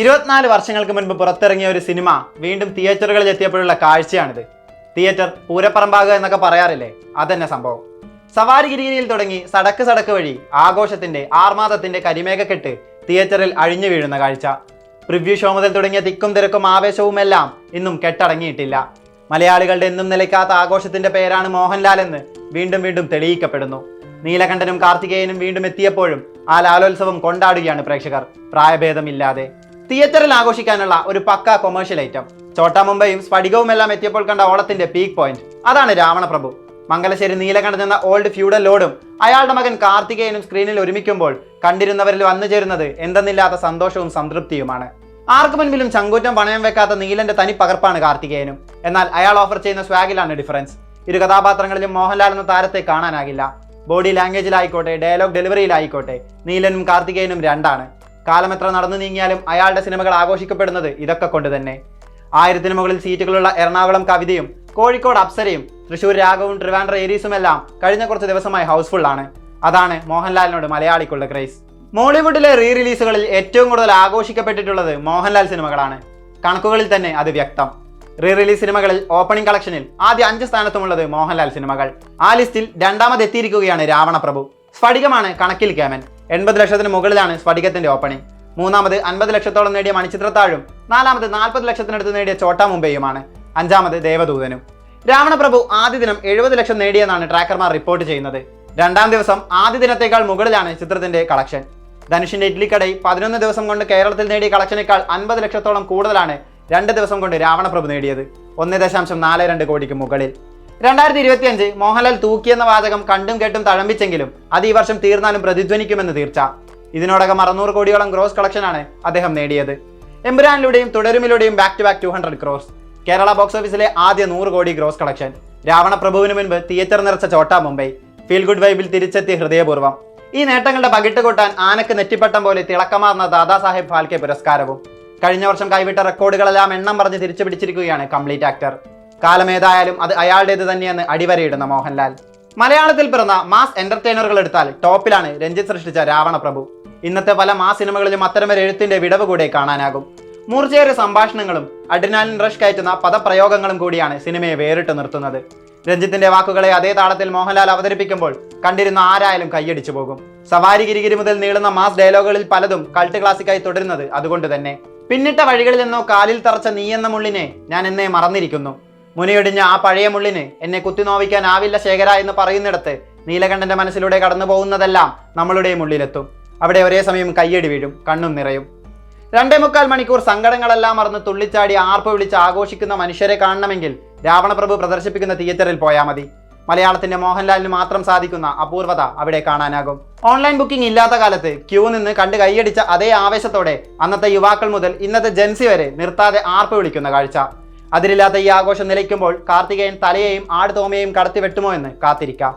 24 വർഷങ്ങൾക്ക് മുൻപ് പുറത്തിറങ്ങിയ ഒരു സിനിമ വീണ്ടും തിയേറ്ററുകളിൽ എത്തിയപ്പോഴുള്ള കാഴ്ചയാണിത്. തിയേറ്റർ പൂരപ്പറമ്പാകുക എന്നൊക്കെ പറയാറില്ലേ, അതന്നെ സംഭവം. സവാരിഗിരിയിൽ തുടങ്ങി സടക്ക് സടക്ക് വഴി ആഘോഷത്തിന്റെ ആർമാദത്തിന്റെ കരിമേഘക്കെട്ട് തിയേറ്ററിൽ അഴിഞ്ഞു വീഴുന്ന കാഴ്ച. പ്രിവ്യൂ ഷോ മുതൽ തുടങ്ങിയ തിക്കും തിരക്കും ആവേശവുമെല്ലാം ഇന്നും കെട്ടടങ്ങിയിട്ടില്ല. മലയാളികളുടെ എന്നും നിലയ്ക്കാത്ത ആഘോഷത്തിന്റെ പേരാണ് മോഹൻലാൽ എന്ന് വീണ്ടും വീണ്ടും തെളിയിക്കപ്പെടുന്നു. നീലകണ്ഠനും കാർത്തികേയനും വീണ്ടും എത്തിയപ്പോഴും ആ ലാലോത്സവം കൊണ്ടാടുകയാണ് പ്രേക്ഷകർ, പ്രായഭേദമില്ലാതെ. തിയേറ്ററിൽ ആഘോഷിക്കാനുള്ള ഒരു പക്ക കൊമേഴ്ഷ്യൽ ഐറ്റം. ചോട്ടാ മുംബൈയും സ്ഫടികവും എല്ലാം എത്തിയപ്പോൾ കണ്ട ഓളത്തിന്റെ പീക്ക് പോയിന്റ് അതാണ് രാവണപ്രഭു. മംഗലശ്ശേരി നീലകണ്ഠൻ എന്ന ഓൾഡ് ഫ്യൂഡൽ ലോഡും അയാളുടെ മകൻ കാർത്തികേയനും സ്ക്രീനിൽ ഒരുമിക്കുമ്പോൾ കണ്ടിരുന്നവരിൽ വന്നു ചേരുന്നത് എന്തെന്നില്ലാത്ത സന്തോഷവും സംതൃപ്തിയുമാണ്. ആർക്കു മുൻപിലും ചങ്കൂറ്റം പണയം വെക്കാത്ത നീലന്റെ തനി പകർപ്പാണ് കാർത്തികേയനും. എന്നാൽ അയാൾ ഓഫർ ചെയ്യുന്ന സ്വാഗിലാണ് ഡിഫറൻസ്. ഇരു കഥാപാത്രങ്ങളിലും മോഹൻലാൽ എന്ന താരത്തെ കാണാനാകില്ല. ബോഡി ലാംഗ്വേജിലായിക്കോട്ടെ, ഡയലോഗ് ഡെലിവറിയിലായിക്കോട്ടെ, നീലനും കാർത്തികേയനും രണ്ടാണ്. കാലമെത്ര നടന്നു നീങ്ങിയാലും അയാളുടെ സിനിമകൾ ആഘോഷിക്കപ്പെടുന്നത് ഇതൊക്കെ കൊണ്ട് തന്നെ. 1000-ന് മുകളിൽ സീറ്റുകളുള്ള എറണാകുളം കവിതയും കോഴിക്കോട് അപ്സരയും തൃശ്ശൂർ രാഗവും ട്രിവാൻഡ്ര ഏരീസുമെല്ലാം കഴിഞ്ഞ കുറച്ച് ദിവസമായി ഹൗസ്ഫുൾ ആണ്. അതാണ് മോഹൻലാലിനോട് മലയാളിക്കുള്ള ക്രേസ്. മോളിവുഡിലെ റീ റിലീസുകളിൽ ഏറ്റവും കൂടുതൽ ആഘോഷിക്കപ്പെട്ടിട്ടുള്ളത് മോഹൻലാൽ സിനിമകളാണ്. കണക്കുകളിൽ തന്നെ അത് വ്യക്തം. റീ റിലീസ് സിനിമകളിൽ ഓപ്പണിംഗ് കളക്ഷനിൽ ആദ്യ 5 സ്ഥാനത്തുമുള്ളത് മോഹൻലാൽ സിനിമകൾ. ആ ലിസ്റ്റിൽ രണ്ടാമതെത്തിയിരിക്കുകയാണ് രാവണപ്രഭു. സ്ഫടികമാണ് കണക്കിൽ കേമൻ. 80 ലക്ഷത്തിന് മുകളിലാണ് സ്ഫടികത്തിന്റെ ഓപ്പണിംഗ്. മൂന്നാമത് 50 ലക്ഷത്തോളം നേടിയ മണിച്ചിത്രത്താഴും 4-മത് 40 ലക്ഷത്തിനടുത്ത് നേടിയ ചോട്ടാ മുംബൈയുമാണ്. 5-മത് ദേവദൂതനും. രാവണപ്രഭു ആദ്യ ദിനം 70 ലക്ഷം നേടിയെന്നാണ് ട്രാക്കർമാർ റിപ്പോർട്ട് ചെയ്യുന്നത്. രണ്ടാം ദിവസം ആദ്യ ദിനത്തേക്കാൾ മുകളിലാണ് ചിത്രത്തിന്റെ കളക്ഷൻ. ധനുഷിന്റെ ഇഡ്ലിക്കടയിൽ 11 ദിവസം കൊണ്ട് കേരളത്തിൽ നേടിയ കളക്ഷനേക്കാൾ 50 ലക്ഷത്തോളം കൂടുതലാണ് 2 ദിവസം കൊണ്ട് രാവണപ്രഭു നേടിയത്. 1.42 കോടിക്ക് മുകളിൽ. 2025 മോഹൻലാൽ തൂക്കിയെന്ന വാചകം കണ്ടും കേട്ടും തഴമ്പിച്ചെങ്കിലും അത് ഈ വർഷം തീർന്നാലും പ്രതിധ്വനിക്കുമെന്ന് തീർച്ച. ഇതിനോടകം 600 കോടിയോളം ഗ്രോസ് കളക്ഷനാണ് അദ്ദേഹം നേടിയത്. എമ്പുരാനിലൂടെയും തുടരുമിലൂടെയും back to back 200 crores. Kerala box ഓഫീസിലെ ആദ്യ 100 കോടി ഗ്രോസ് കളക്ഷൻ. രാവണപ്രഭുവിന് മുൻപ് തിയേറ്റർ നിറച്ച ചോട്ടാ മുംബൈ. ഫീൽ ഗുഡ് വൈബിൽ തിരിച്ചെത്തി ഹൃദയപൂർവ്വം. ഈ നേട്ടങ്ങളുടെ പകിട്ട് കൂട്ടാൻ ആനക്ക് നെറ്റിപ്പട്ടം പോലെ തിളക്കമാർന്ന ദാദാസാഹേബ് ഫാൽക്കെ പുരസ്കാരവും. കഴിഞ്ഞ വർഷം കൈവിട്ട റെക്കോർഡുകളെല്ലാം എണ്ണം പറഞ്ഞ് തിരിച്ചു പിടിച്ചിരിക്കുകയാണ് കംപ്ലീറ്റ് ആക്ടർ. കാലമേതായാലും അത് അയാളുടേത് തന്നെയെന്ന് അടിവരയിടുന്ന മോഹൻലാൽ. മലയാളത്തിൽ പിറന്ന മാസ് എന്റർടൈനറുകൾ എടുത്താൽ ടോപ്പിലാണ് രഞ്ജിത്ത് സൃഷ്ടിച്ച രാവണപ്രഭു. ഇന്നത്തെ പല മാസ് സിനിമകളിലും അത്തരമൊരു എഴുത്തിന്റെ വിടവ് കൂടെ കാണാനാകും. മൂർച്ചയേറിയ സംഭാഷണങ്ങളും അഡ്രിനാലിൻ റഷ് കയറ്റുന്ന പദപ്രയോഗങ്ങളും കൂടിയാണ് സിനിമയെ വേറിട്ട് നിർത്തുന്നത്. രഞ്ജിത്തിന്റെ വാക്കുകളെ അതേ താളത്തിൽ മോഹൻലാൽ അവതരിപ്പിക്കുമ്പോൾ കണ്ടിരുന്ന ആരായാലും കൈയടിച്ചു പോകും. സവാരി ഗിരിഗിരി മുതൽ നീളുന്ന മാസ് ഡയലോഗുകളിൽ പലതും കൾട്ട് ക്ലാസിക്കായി തുടരുന്നത് അതുകൊണ്ട് തന്നെ. പിന്നിട്ട വഴികളിൽ നിന്നോ കാലിൽ തറച്ച നീ എന്ന മുള്ളിനെ ഞാൻ എന്നെ മറന്നിരിക്കുന്നു. മുനയൊടിഞ്ഞ ആ പഴയ മുള്ളിന് എന്നെ കുത്തിനോവിക്കാനാവില്ല ശേഖര എന്ന് പറയുന്നിടത്ത് നീലകണ്ഠന്റെ മനസ്സിലൂടെ കടന്നു പോകുന്നതെല്ലാം നമ്മളുടെയും ഉള്ളിലെത്തും. അവിടെ ഒരേ സമയം കയ്യടി വീഴും, കണ്ണും നിറയും. 2.25 മണിക്കൂർ സങ്കടങ്ങളെല്ലാം മറന്ന് തുള്ളിച്ചാടി ആർപ്പ് വിളിച്ച് ആഘോഷിക്കുന്ന മനുഷ്യരെ കാണണമെങ്കിൽ രാവണപ്രഭു പ്രദർശിപ്പിക്കുന്ന തിയേറ്ററിൽ പോയാൽ മതി. മലയാളത്തിന്റെ മോഹൻലാലിന് മാത്രം സാധിക്കുന്ന അപൂർവത അവിടെ കാണാനാകും. ഓൺലൈൻ ബുക്കിംഗ് ഇല്ലാത്ത കാലത്ത് ക്യൂ നിന്ന് കണ്ട് കൈയടിച്ച അതേ ആവേശത്തോടെ അന്നത്തെ യുവാക്കൾ മുതൽ ഇന്നത്തെ ജെൻസി വരെ നിർത്താതെ ആർപ്പ് വിളിക്കുന്ന കാഴ്ച. അതിലില്ലാത്ത ഈ ആഘോഷം നിലയ്ക്കുമ്പോൾ കാർത്തികേയൻ തലയെയും ആട് തോമയെയും കടത്തി വെട്ടുമോ എന്ന് കാത്തിരിക്കാം.